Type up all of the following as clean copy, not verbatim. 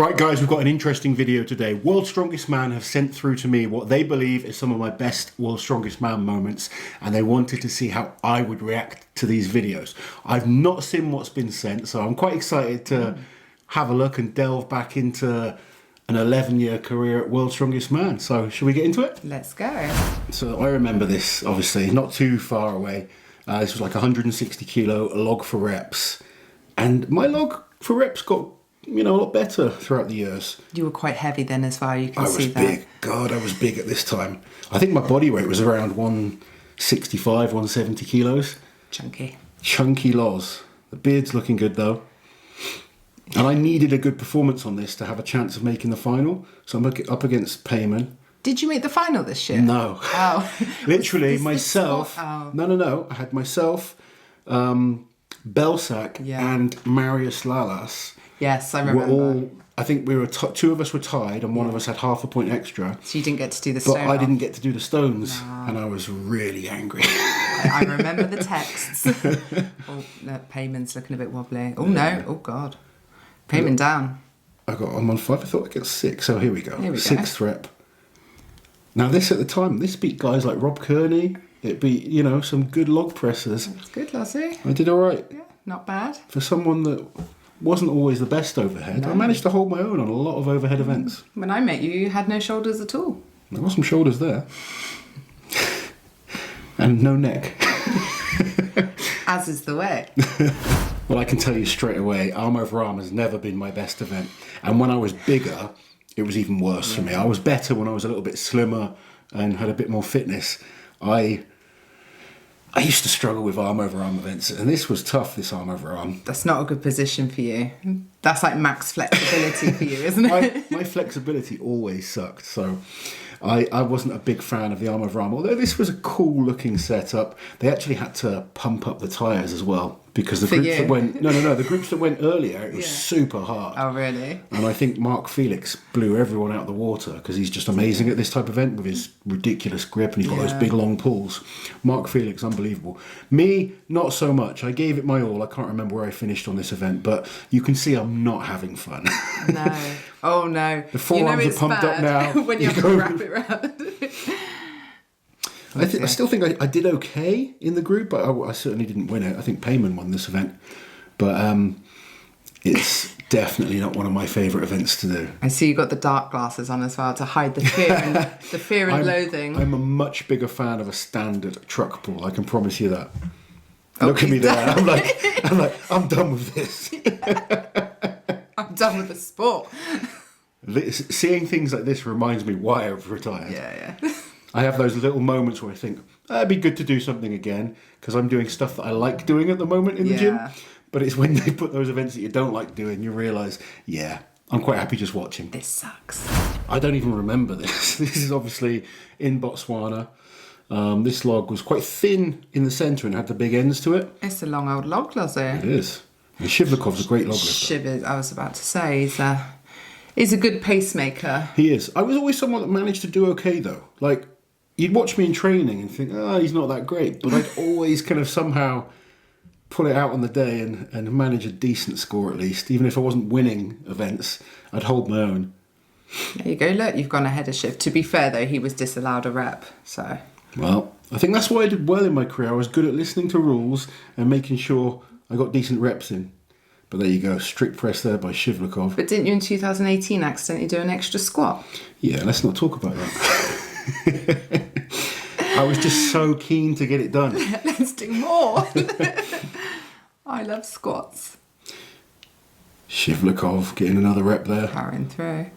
Right guys, we've got an interesting video today. World's Strongest Man have sent through to me what they believe is some of my best World's Strongest Man moments, and they wanted to see how I would react to these videos. I've not seen what's been sent, so I'm quite excited to have a look and delve back into an 11-year career at World's Strongest Man. So should we get into it? Let's go. So I remember this, obviously, not too far away. This was like 160 kilo log for reps, and my log for reps got, you know, a lot better throughout the years. You were quite heavy then as well, you can see that. I was big. God, I was big at this time. I think my body weight was around 165, 170 kilos. Chunky. Chunky Loz. The beard's looking good though. And I needed a good performance on this to have a chance of making the final. So I'm up against Payman. Did you make the final this year? No. Oh. Literally myself. Oh. No. I had myself, Belsac and Marius Lalas. Yes, I remember. I think we were two of us were tied, and one of us had half a point extra. So you didn't get to do the stones. But I didn't get to do the stones, and I was really angry. I remember the texts. Oh, no, Payman's looking a bit wobbly. Oh no! Oh God! Payman down. I'm on 5. I thought I'd get 6. So here we go. 6th rep. Now this at the time, this beat guys like Rob Kearney. It beat, you know, some good log pressers. That's good, Lozzie. I did all right. Yeah, not bad. For someone that wasn't always the best overhead, I managed to hold my own on a lot of overhead events. When I met you, you had no shoulders at all. There were some shoulders there. And no neck. As is the way. Well, I can tell you straight away, arm over arm has never been my best event. And when I was bigger, it was even worse for me. I was better when I was a little bit slimmer and had a bit more fitness. I used to struggle with arm over arm events, and this was tough, this arm over arm. That's not a good position for you. That's like max flexibility for you, isn't it? My flexibility always sucked, so I wasn't a big fan of the arm over arm. Although this was a cool looking setup, they actually had to pump up the tyres as well, because the groups that went the groups that went earlier, it was super hard. Oh really? And I think Mark Felix blew everyone out of the water because he's just amazing at this type of event with his ridiculous grip, and he's got those big long pulls. Mark Felix, unbelievable. Me, not so much. I gave it my all. I can't remember where I finished on this event, but you can see I'm not having fun. No. Oh no. The forearms are pumped up now. When you have to wrap it around. I still think I did okay in the group, but I certainly didn't win it. I think Payman won this event. But it's definitely not one of my favourite events to do. I see you got the dark glasses on as well to hide the fear and loathing. I'm a much bigger fan of a standard truck pull, I can promise you that. Look at me there. I'm like, I'm done with this. I'm done with the sport. Seeing things like this reminds me why I've retired. Yeah. I have those little moments where I think, it'd be good to do something again, because I'm doing stuff that I like doing at the moment in the gym. But it's when they put those events that you don't like doing, you realise, I'm quite happy just watching. This sucks. I don't even remember this. This is obviously in Botswana. This log was quite thin in the centre and had the big ends to it. It's a long old log, Lozzie. It is. And Shivlakov's a great log lifter. I was about to say, he's a good pacemaker. He is. I was always someone that managed to do okay though. Like, you'd watch me in training and think, he's not that great. But I'd always kind of somehow pull it out on the day and manage a decent score at least. Even if I wasn't winning events, I'd hold my own. There you go, look, you've gone ahead of shift. To be fair though, he was disallowed a rep, so. Well, I think that's why I did well in my career. I was good at listening to rules and making sure I got decent reps in. But there you go, strict press there by Shivlakov. But didn't you in 2018 accidentally do an extra squat? Yeah, let's not talk about that. I was just so keen to get it done. Let's do more. I love squats. Shivlakov getting another rep there. Powering through.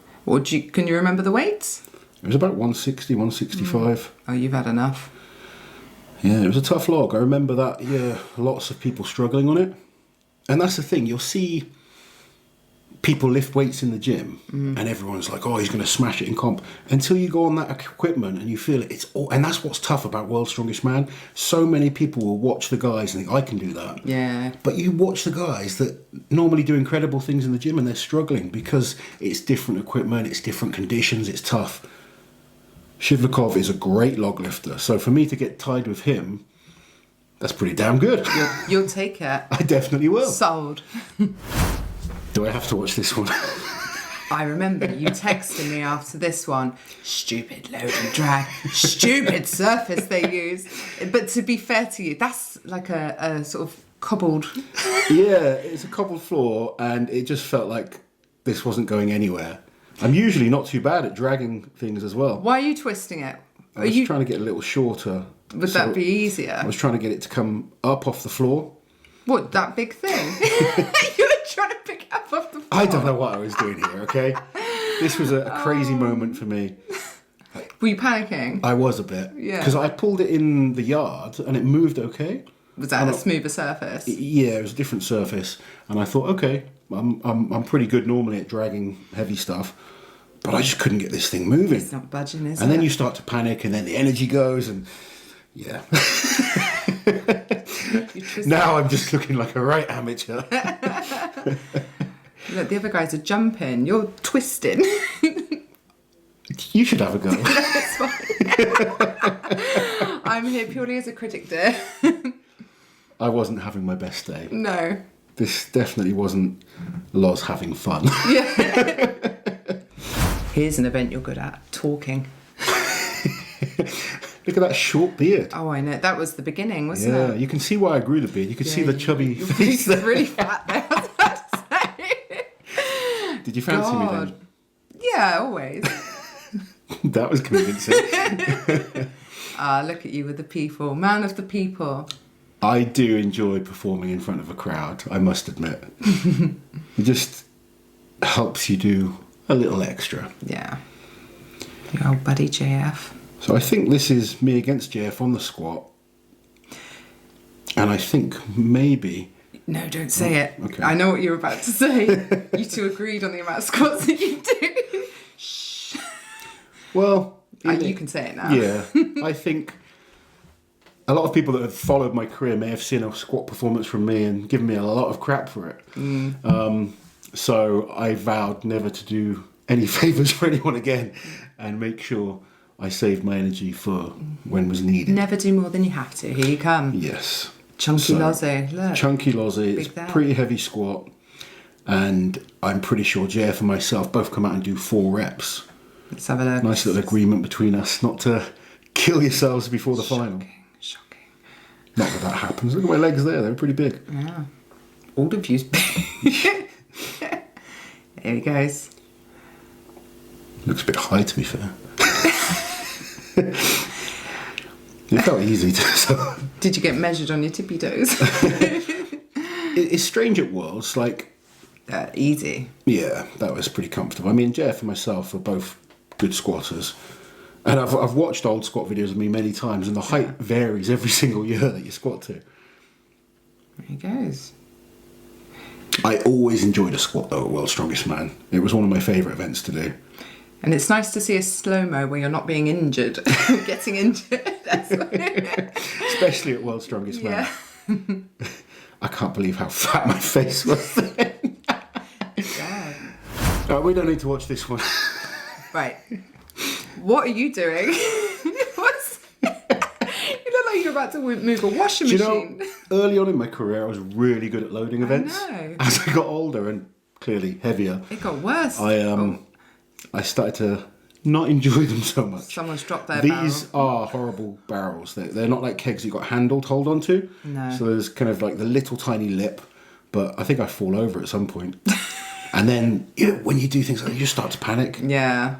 Can you remember the weights? It was about 160, 165. Oh, you've had enough. Yeah, it was a tough log. I remember that, lots of people struggling on it. And that's the thing, you'll see people lift weights in the gym and everyone's like, he's going to smash it in comp. Until you go on that equipment and you feel it, and that's what's tough about World's Strongest Man. So many people will watch the guys and think, I can do that. Yeah. But you watch the guys that normally do incredible things in the gym and they're struggling because it's different equipment, it's different conditions, it's tough. Shivlakov is a great log lifter. So for me to get tied with him, that's pretty damn good. You'll take it. I definitely will. Sold. Do I have to watch this one? I remember you texting me after this one, stupid load and drag, stupid surface they use. But to be fair to you, that's like a sort of cobbled... Yeah, it's a cobbled floor, and it just felt like this wasn't going anywhere. I'm usually not too bad at dragging things as well. Why are you twisting it? I was trying to get a little shorter. Would that be easier? I was trying to get it to come up off the floor. What, that big thing? You were trying to pick it up off the floor? I don't know what I was doing here, okay? This was a crazy moment for me. Were you panicking? I was a bit. Yeah. Because I pulled it in the yard and it moved okay. Was that a smoother surface? Yeah, it was a different surface. And I thought, okay, I'm pretty good normally at dragging heavy stuff. But I just couldn't get this thing moving. It's not budging, is it? And then you start to panic and then the energy goes and... Yeah. Now I'm just looking like a right amateur. Look, the other guys are jumping. You're twisting. You should have a go. That's fine. I'm here purely as a critic, dear. I wasn't having my best day. No. This definitely wasn't Loz having fun. Yeah. Here's an event you're good at, talking. Look at that short beard. Oh, I know. That was the beginning, wasn't it? Yeah, you can see why I grew the beard. You can see the chubby face It's there. really fat there, I was about to say. Did you fancy me then? Yeah, always. That was convincing. Look at you with the people. Man of the people. I do enjoy performing in front of a crowd, I must admit. It just helps you do a little extra. Yeah. Your old buddy JF. So I think this is me against JF on the squat. And I think maybe... No, don't say it. Okay. I know what you're about to say. You two agreed on the amount of squats that you do. Shh. Well... You can say it now. Yeah. I think a lot of people that have followed my career may have seen a squat performance from me and given me a lot of crap for it. So I vowed never to do any favours for anyone again and make sure I saved my energy for when was needed. Never do more than you have to. Here you come. Yes. Chunky Lozzy. Look. Chunky Lozzy. It's there. pretty heavy squat. And I'm pretty sure JF and myself both come out and do 4 reps. Let's have a look. Nice little agreement between us not to kill yourselves before the final. Shocking. Not that that happens. Look at my legs there. They're pretty big. Yeah. All of you's big. There he goes. Looks a bit high, to be fair. It felt easy to... So. Did you get measured on your tippy toes? It's strange at Worlds, like... Easy. Yeah, that was pretty comfortable. I mean, Jeff and myself are both good squatters. And I've watched old squat videos of me many times, and the height varies every single year that you squat to. There he goes. I always enjoyed a squat, though, at World's Strongest Man. It was one of my favourite events to do. And it's nice to see a slow-mo where you're not being injured. Getting injured. Especially at World's Strongest Man. Yeah. I can't believe how fat my face was then. God. We don't need to watch this one. Right. What are you doing? What's... You look like you're about to move a washing machine. You know, early on in my career, I was really good at loading events. I know. As I got older and clearly heavier, It got worse. I started to not enjoy them so much. Someone's dropped their These are horrible barrels. They're not like kegs you've got handle to hold on to. No. So there's kind of like the little tiny lip, but I think I fall over at some point. And then when you do things like that, you just start to panic. Yeah.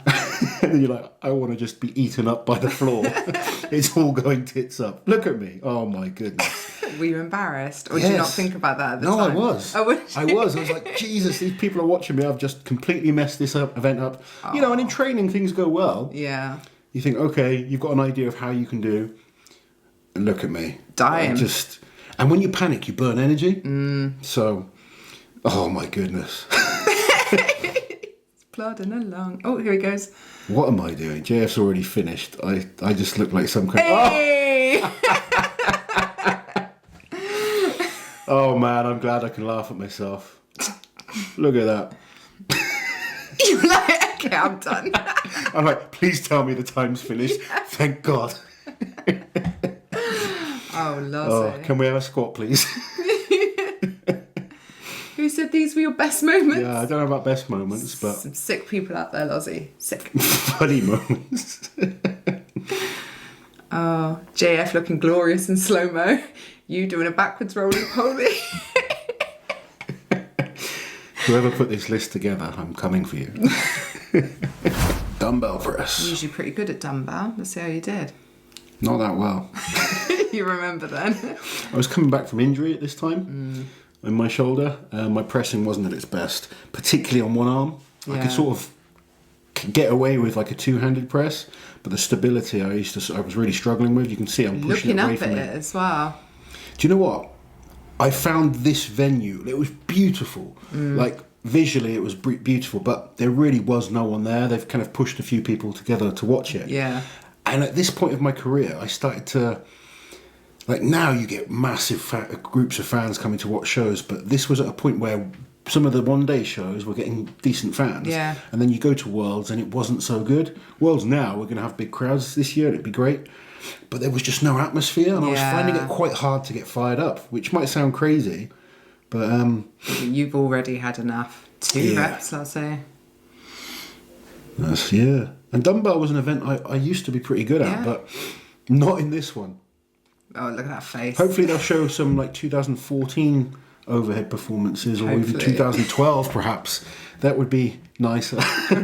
And then you're like, I want to just be eaten up by the floor. It's all going tits up. Look at me. Oh my goodness. Were you embarrassed? Or did you not think about that at the time? No, I was. Oh, was I was. I was like, Jesus, these people are watching me. I've just completely messed this event up. You know, and in training, things go well. Yeah. You think, okay, you've got an idea of how you can do. And look at me. Dying. And when you panic, you burn energy. So, oh my goodness. It's plodding along. Oh, here he goes. What am I doing? JF's already finished. I just look like some kind Hey! Oh man, I'm glad I can laugh at myself. Look at that. You're like, okay, I'm done. I'm like, please tell me the time's finished. Thank God. Oh, Loz. Oh, can we have a squat, please? Who said these these were your best moments? Yeah, I don't know about best moments, but Some sick people out there, Lozzie. Sick. funny moments. Oh, JF looking glorious in slow-mo. You doing a backwards roly-poly. Whoever put this list together, I'm coming for you. Dumbbell press. You're usually pretty good at dumbbell. Let's see how you did. Not that well. You remember then? I was coming back from injury at this time in my shoulder. My pressing wasn't at its best, particularly on one arm. I could sort of get away with like a two-handed press, but the stability I was really struggling with. You can see I'm pushing Looking it away up from at it. it as well. Do you know what? I found this venue. It was beautiful. Like visually, it was beautiful, but there really was no one there. They've kind of pushed a few people together to watch it. Yeah. And at this point of my career, I started to, like, now you get massive groups of fans coming to watch shows, but this was at a point where some of the one-day shows were getting decent fans. Yeah. And then you go to Worlds and it wasn't so good. Worlds now, we're going to have big crowds this year, and it'd be great. But there was just no atmosphere, and I was finding it quite hard to get fired up, which might sound crazy, but... You've already had enough. 2 reps, I'll say. Yeah. And dumbbell was an event I used to be pretty good at, but not in this one. Oh, look at that face. Hopefully they'll show some like 2014 overhead performances, or even Hopefully. 2012 perhaps. That would be nicer.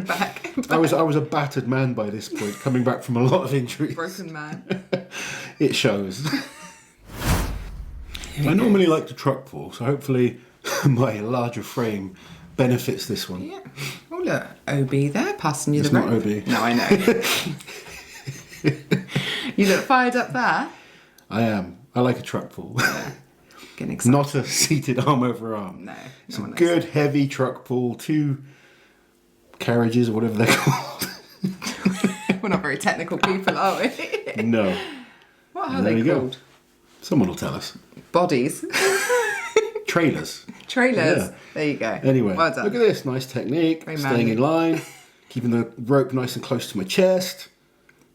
Back. I was a battered man by this point, coming back from a lot of injuries. Broken man. It shows. I normally like to truck pull, so hopefully my larger frame benefits this one. Yeah. Oh, look. OB there, passing you It's the not rope. OB. No, I know. You look fired up there. I am. I like a truck pull. Getting excited. Not a seated arm over arm. No. It's no a one good heavy truck pull, 2 carriages or whatever they're called. We're not very technical people, are we? No. What are There they you go. called? Someone will tell us. Bodies. Trailers. Trailers. Yeah. There you go. Anyway, Well done. look at this. Nice technique. Very Staying manly. in line. Keeping the rope nice and close to my chest.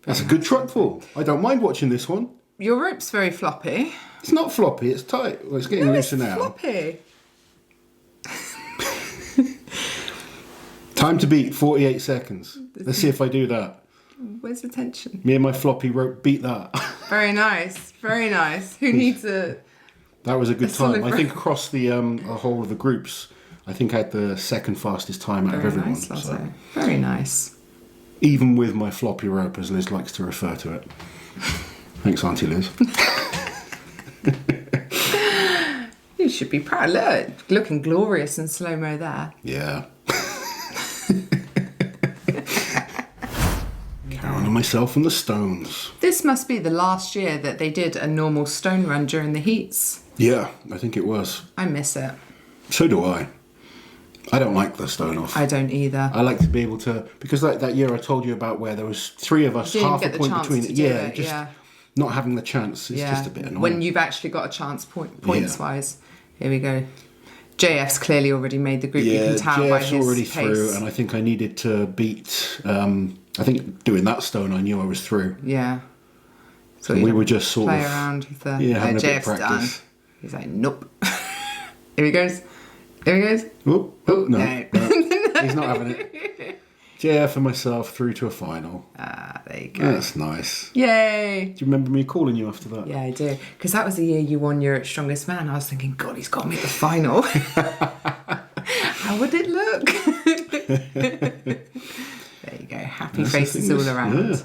That's a good truck pull. I don't mind watching this one. Your rope's very floppy. It's not floppy. It's tight. Well, it's getting looser now. Floppy. Time to beat 48 seconds. Let's see if I do that. Where's the tension? Me and my floppy rope beat that. Very nice. Very nice. Who needs a... That was a good solid time. I think across the whole of the groups, I think I had the second fastest time out of Very everyone. nice, Lazo. So. Very nice. Even with my floppy rope, as Liz likes to refer to it. Thanks, Auntie Liz. You should be proud. Look, looking glorious in slow-mo there. Yeah. Counting myself on the stones. This must be the last year that they did a normal stone run during the heats. Yeah, I think it was. I miss it. So do I. I don't like the stone off. I don't either. I like to be able to, because like that year I told you about where there was 3 of us, Didn't half a get the point chance between to it. do Yeah, it, just yeah. not having the chance is just a bit annoying. When you've actually got a chance points-wise. Here we go. JF's clearly already made the group. You Yeah, can tell by JF's his already pace. through, and I think I needed to beat. I think doing that stone, I knew I was through. Yeah. So we were just sort play of around with the having a bit of JF's practice. done. He's like, nope. Here he goes. Here he goes. Oh, no, no. no, he's not having it. JF and myself through to a final. Ah, there you go. That's nice. Yay. Do you remember me calling you after that? Yeah, I do. Because that was the year you won Europe's Strongest Man. I was thinking, God, he's got to make the final. How would it look? There you go. Happy That's the faces thing, all around. yeah.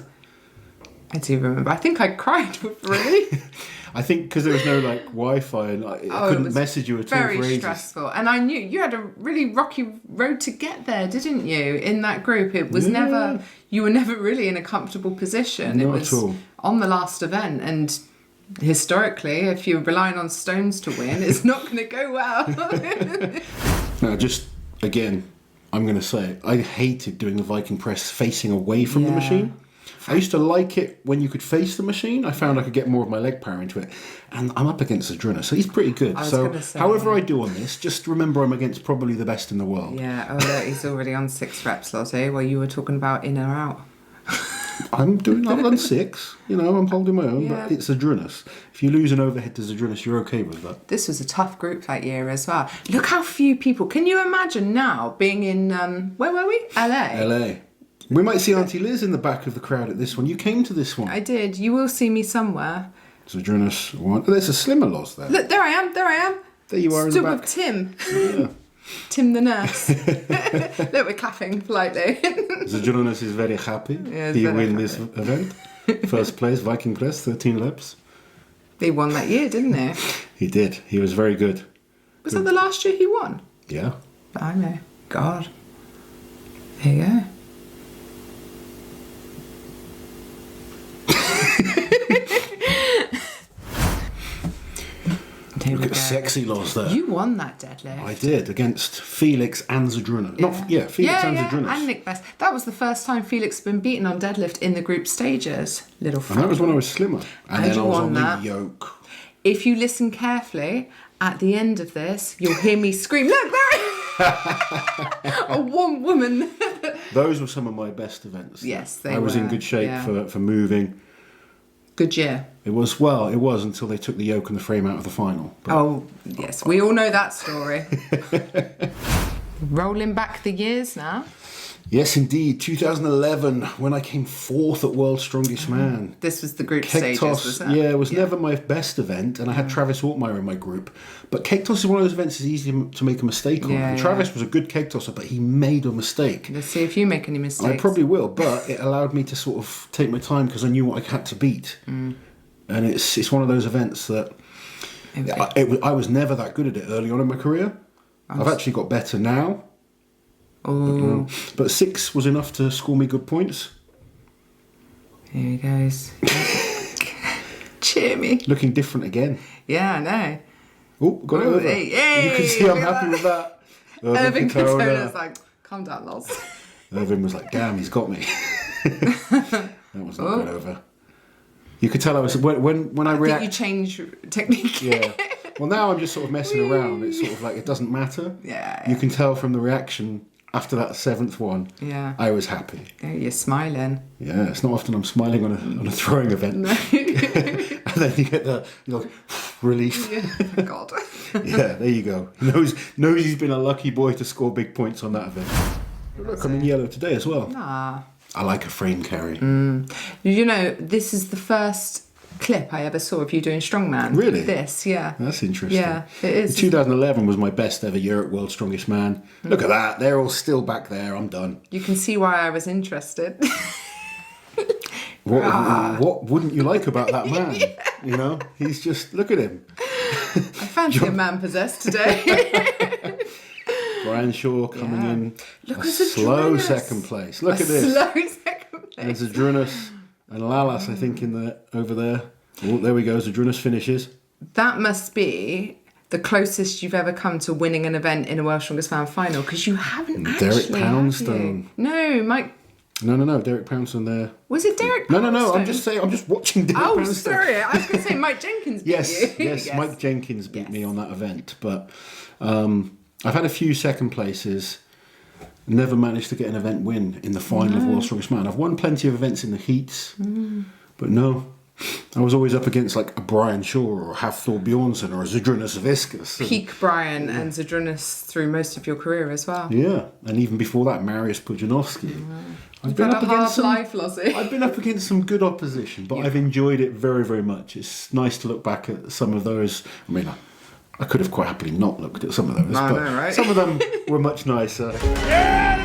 I do remember. I think I cried with relief. I think because there was no like Wi-Fi and I it couldn't was message you at all for very ages. stressful. And I knew you had a really rocky road to get there, didn't you? In that group, it was never. You were never really in a comfortable position. Not it was at all. on the last event, and historically, if you're relying on stones to win, it's not going to go well. Now, just again, I'm going to say I hated doing the Viking Press facing away from the Yeah. machine. I used to like it when you could face the machine. I found I could get more of my leg power into it. And I'm up against Adrena, so he's pretty good. I was So gonna say, however yeah. I do on this, just remember I'm against probably the best in the world. Yeah, oh look, he's already on 6 reps, Lottie, while you were talking about in or out. I've done 6. You know, I'm holding my own, Yeah. but it's Zadrunas. If you lose an overhead to Zadrunas, you're okay with that. This was a tough group that year as well. Look how few people. Can you imagine now being in, where were we? LA. LA. We might see Auntie Liz in the back of the crowd at this one. You came to this one. I did. You will see me somewhere. Zadrunas 1. There's a slimmer Loz there. Look, there I am. There you are Stood in the back. with Tim. Yeah. Tim the nurse. Look, we're clapping politely. Zadrunas is very happy. Yeah, He very win this event. First place, Viking Press, 13 laps. He won that year, didn't he? He did. He was very good. Was that the last year he won? Yeah. I know. God. There you go. Look at sexy Loz there. You won that deadlift. I did, against Felix and Zadrunas. Felix and Zadrunas. And Nick Best. That was the first time Felix had been beaten on deadlift in the group stages. Little And that was when I was slimmer. And then you I was won on that. the yoke. If you listen carefully, at the end of this, you'll hear me scream, look, there! A one woman. Those were some of my best events. Yes, they I was in were, good shape yeah. for moving. Good year. It was until they took the yoke and the frame out of the final. But Oh, yes, we all know that story. Rolling back the years now. yes, indeed. 2011, when I came 4th at World's Strongest Man. This was the group Keg stages, toss, was it? it was never my best event, and I had Travis Ortmeyer in my group. But keg toss is one of those events that's easy to make a mistake on. Yeah, And yeah. Travis was a good keg tosser, but he made a mistake. Let's see if you make any mistakes. I probably will, but it allowed me to sort of take my time because I knew what I had to beat. And it's one of those events that I was never that good at it early on in my career. I've actually got better now. Oh, But 6 was enough to score me good points. here he goes. Cheer me. Looking different again. Yeah, I know. Oh, got it over. Hey, You can see I'm look at happy with that. Irving Katona. Katona's like, calm down, Loz. Irving was like, damn, he's got me. That was not good over. You could tell I was, when I I react. think you change technique. Yeah. Well, now I'm just sort of messing around. It's sort of like it doesn't matter. Yeah. You can tell from the reaction after that 7th one. Yeah. I was happy. Oh, you're smiling. Yeah. It's not often I'm smiling on a throwing event. No. And then you get you're like, relief. Yeah, God. Yeah. There you go. Knows he's been a lucky boy to score big points on that event. Look, I'm in yellow today as well. Ah. I like a frame carry. You know, this is the first clip I ever saw of you doing Strongman. Really? This, yeah. That's interesting. Yeah, it is. 2011 was my best ever year at World's Strongest Man. Look at that. They're all still back there. I'm done. You can see why I was interested. What wouldn't you like about that man? You know, he's just, look at him. I fancy a man possessed today. Brian Shaw coming in. Look a at slow Zadrunas. second place. Look A at this. slow second And place. Zadrunas and Lalas, I think, over there. Oh, there we go. Zadrunas finishes. That must be the closest you've ever come to winning an event in a World's Strongest Man final, because you haven't Derek actually, have Poundstone. you? No, Mike. No. Derek Poundstone there. Was it Derek No. Poundstone? I'm just saying. I'm just watching Derek Oh, Poundstone. sorry. I was going to say Mike Jenkins beat Yes, you. yes. Mike Jenkins beat me Yes. on that event, but I've had a few second places. Never managed to get an event win in the final of World's Strongest Man. I've won plenty of events in the heats, but no. I was always up against like a Brian Shaw or a Hafthor Bjornsson or a Zadrunas Viscus. Peak Brian and Zadrunas through most of your career as well. Yeah, and even before that, Mariusz Pudzianowski. I've You've had a hard life, Lozzie. I've been up against some good opposition, but I've enjoyed it very, very much. It's nice to look back at some of those. I mean, I could have quite happily not looked at some of those, I but know, right? some of them were much nicer. Yeah,